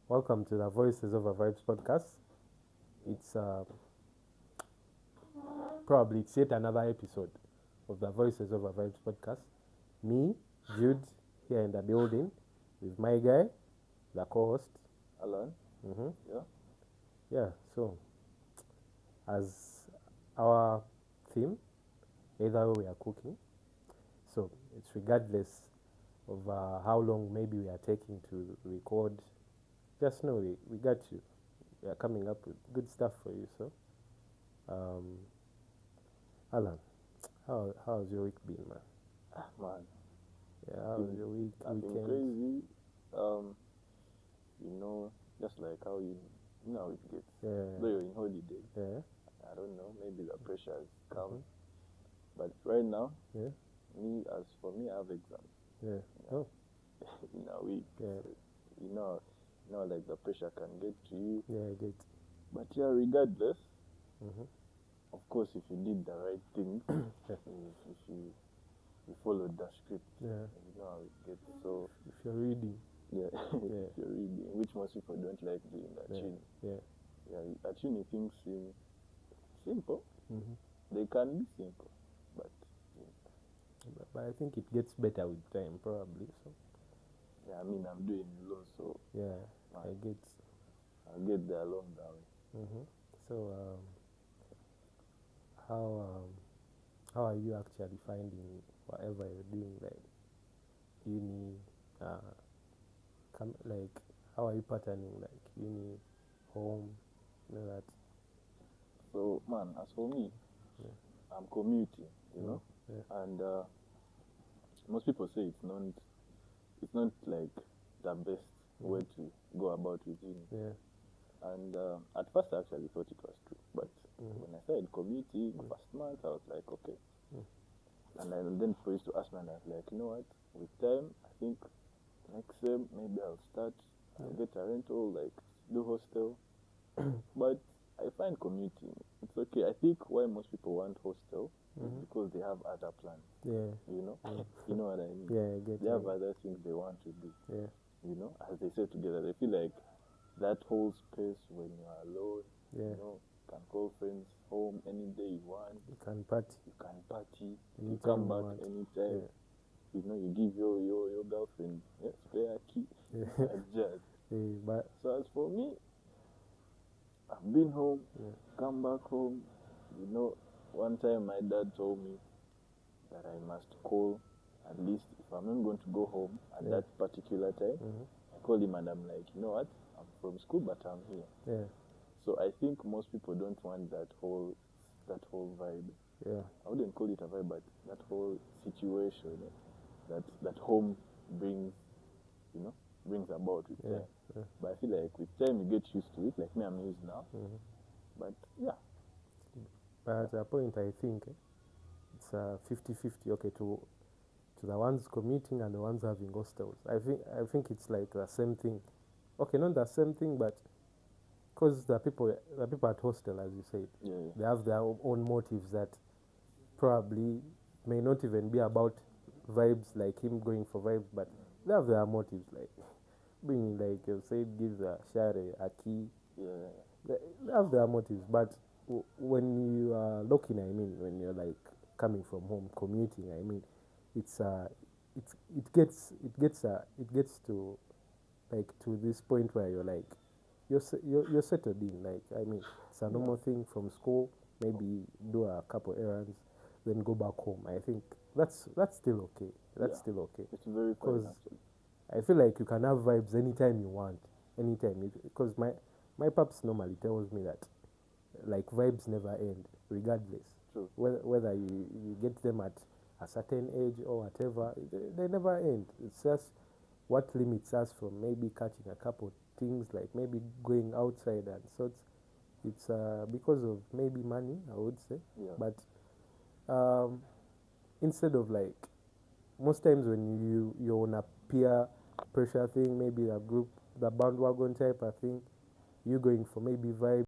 Welcome to the Voices of a Vibes podcast. It's probably it's yet another episode of the Voices of a Vibes podcast. Me, Jude, here in the building with my guy, the co-host. Alan? Mm-hmm. Yeah. Yeah. So, as our theme, either we are cooking. So it's regardless of how long maybe we are taking to record. Just know we got you. We are coming up with good stuff for you. So, Alan, how's your week been, man? Man, Yeah, how's your week? I've been Weekend? crazy. Just like how you know how it gets. Yeah, Though you're in holiday, yeah, I don't know, maybe the pressure has come. But right now, yeah, as for me, I have exams yeah. Oh, in a week. yeah, So, like the pressure can get to you. yeah, I get. But yeah, regardless, Mm-hmm. of course, if you did the right things, Yeah. if you followed the script, Yeah. you know how it gets. So If you're reading, yeah, yeah, if you're reading, which most people don't like doing that. yeah, yeah. Yeah, actually things seem simple. Mm-hmm. They can be simple, but But I think it gets better with time, probably. So, yeah, I mean I'm doing low, so yeah, I get. I'll get there along the way. Mm-hmm. So, how how are you actually finding whatever you're doing, like uni, like how are you patterning, like uni, home, that? So man, as for me, Yeah. I'm commuting, you know, Yeah. and most people say it's not like the best way to go about with uni. Yeah. And at first I actually thought it was true, but when I started commuting first month, I was like, okay. And then people used to ask me, and I was like, you know what? With time, I think next sem maybe I'll get a rental, like do hostel. But I find commuting, it's okay. I think why most people want hostel is because they have other plans. Yeah. You know, you know what I mean. Yeah, I get They it. have other things they want to do. Yeah. You know, as they say together, they feel like that whole space when you are alone. Yeah. You know, you can call friends home any day you want. You can party. You can party. You Anytime come you back want. anytime. Yeah. You know, you give your girlfriend spare key. Yeah. Just. Yeah, but So as for me, I've been home, yeah. come back home. You know, one time my dad told me that I must call at least if I'm not going to go home at that particular time. I call him and I'm like, you know what? I'm from school, but I'm here. Yeah. So I think most people don't want that whole vibe. Yeah. I wouldn't call it a vibe, but that whole situation that home brings, brings about with time. Yeah. But I feel like with time you get used to it. Like me, I'm used now. But yeah, But at a point, I think it's 50-50. Okay, to the ones commuting and the ones having hostels. I think it's like the same thing. Okay, not the same thing, but because the people at hostel, as you said, yeah. they have their own motives that probably may not even be about vibes, like him going for vibes, but they have their motives, like being like you said, gives a share a key. Yeah. They have their motives, but when you are looking, I mean, when you're like coming from home, commuting, I mean, it's it gets to like to this point where you're like you're settled in. Like I mean, it's a normal thing from school. Maybe do a couple errands, then go back home. I think that's still okay. That's still okay. It's very Because fun actually. I feel like you can have vibes anytime you want, anytime. Because my pops normally tells me that like vibes never end, regardless. True. Whether you get them at a certain age or whatever, they never end. It's just what limits us from maybe catching a couple things, like maybe going outside and sorts. It's because of maybe money, I would say. Yeah. But instead of like most times when you're on a peer pressure thing, maybe a group, the bandwagon type of thing, you going for maybe vibe